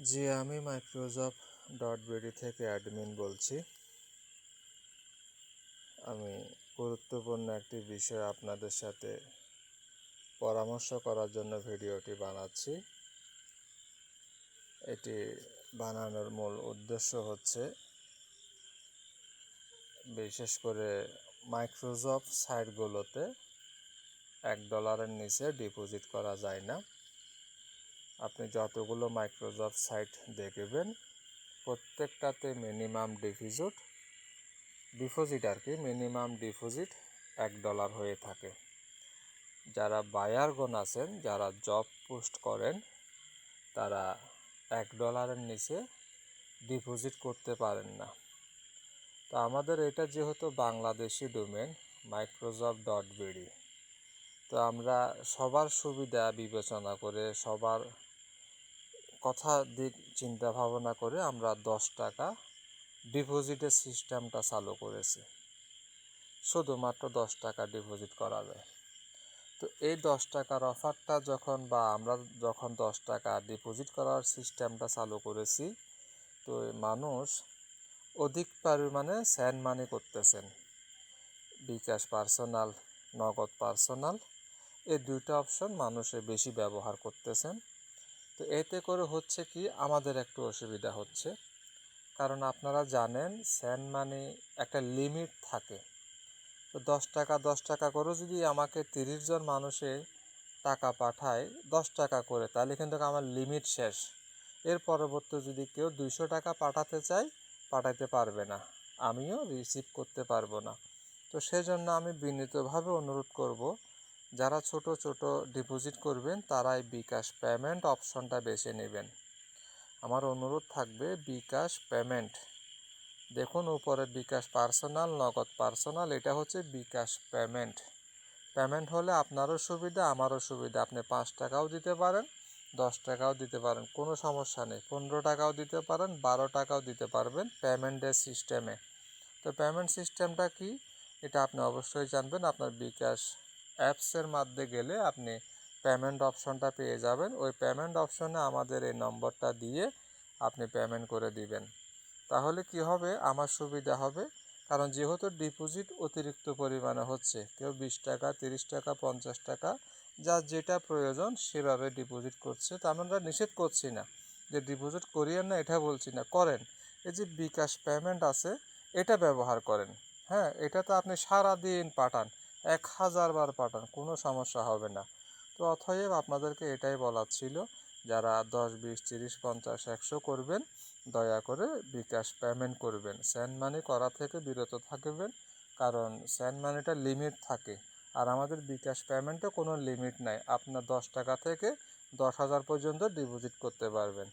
জি, আমি মাইক্রোসফট.বিডি থেকে অ্যাডমিন বলছি। আমি গুরুত্বপূর্ণ একটি বিষয় আপনাদের সাথে পরামর্শ করার জন্য ভিডিওটি বানাচ্ছি। এটি বানানোর মূল উদ্দেশ্য হচ্ছে বিশেষ করে মাইক্রোসফট সাইটগুলোতে $1 নিচে ডিপোজিট করা যায় না। আপনি যতগুলো মাইক্রোসফট সাইট দেখবেন প্রত্যেকটাতে মিনিমাম মিনিমাম ডিপোজিট $1 হয়ে থাকে। যারা বায়ারগণ আছেন, যারা জব পোস্ট করেন, তারা $1 নিচে ডিপোজিট করতে পারেন না। তো আমাদের এটা যেহেতু বাংলাদেশি ডোমেন মাইক্রোসফট.বিডি, তো আমরা সবার সুবিধা বিবেচনা করে সবার কথা দিক চিন্তা ভাবনা করে আমরা $10 ডিপোজিটের সিস্টেমটা চালু করেছি। শুধুমাত্র $10 ডিপোজিট করা যায়। তো এই $10 অফারটা আমরা যখন $10 ডিপোজিট করার সিস্টেমটা চালু করেছি, তো মানুষ অধিক পরিমাণে সেন্ড মানি করতেছেন। বিকাশ পার্সোনাল, নগদ পার্সোনাল, এই দুইটা অপশন মানুষে বেশি ব্যবহার করতেছেন। তো এতে করে হচ্ছে কি, আমাদের একটু অসুবিধা হচ্ছে, কারণ আপনারা জানেন সেন্ড মানি একটা লিমিট থাকে। তো $10 করে যদি আমাকে 30 জন মানুষে টাকা পাঠায় $10 করে, তাহলে কিন্তু আমার লিমিট শেষ। এর পরবর্তী যদি কেউ $200 পাঠাতে চায়, পাঠাতে পারবে না, আমিও রিসিভ করতে পারবো না। তো সেজন্য আমি বিনীতভাবে অনুরোধ করব, যারা ছোট ছোট ডিপোজিট করবেন তারা এই বিকাশ পেমেন্ট অপশনটা বেছে নেবেন। আমার অনুরোধ থাকবে বিকাশ পেমেন্ট, দেখুন উপরে বিকাশ পার্সোনাল, নগদ পার্সোনাল, এটা হচ্ছে বিকাশ পেমেন্ট হলে আপনারও সুবিধা, আমারও সুবিধা। আপনি $5 দিতে পারেন, $10 দিতে পারেন, কোনো সমস্যা নেই। $15 দিতে পারেন, $12 দিতে পারবেন পেমেন্টের সিস্টেমে। তো পেমেন্ট সিস্টেমটা কি, এটা আপনি অবশ্যই জানবেন। আপনার বিকাশ অ্যাপসের মাধ্যমে গেলে আপনি পেমেন্ট অপশনটা পেয়ে যাবেন। ওই পেমেন্ট অপশনে আমাদের এই নম্বরটা দিয়ে আপনি পেমেন্ট করে দিবেন। তাহলে কি হবে, আমার সুবিধা হবে, কারণ যেহেতু ডিপোজিট অতিরিক্ত পরিমাণে হচ্ছে, কেউ $20, $30, $50, যার যেটা প্রয়োজন সেভাবে ডিপোজিট করছে। তা আমরা নিষেধ করছি না যে ডিপোজিট করিয়েন না, এটা বলছি না, করেন। এই যে বিকাশ পেমেন্ট আছে, এটা ব্যবহার করেন। হ্যাঁ, এটা তো আপনি সারাদিন পাঠান, 1000 বার পাঠান, কোনো সমস্যা হবে না। তো অতএব আপনাদেরকে এটাই বলার ছিল, যারা 10, 20, 30, 50, 100 করবেন, দয়া করে বিকাশ পেমেন্ট করবেন। সেন্ড মানি করা থেকে বিরত থাকবেন, কারণ সেন্ড মানিটা লিমিট থাকে। আর আমাদের বিকাশ পেমেন্টে কোনো লিমিট নাই, আপনার $10 থেকে 10,000 পর্যন্ত ডিপোজিট করতে পারবেন।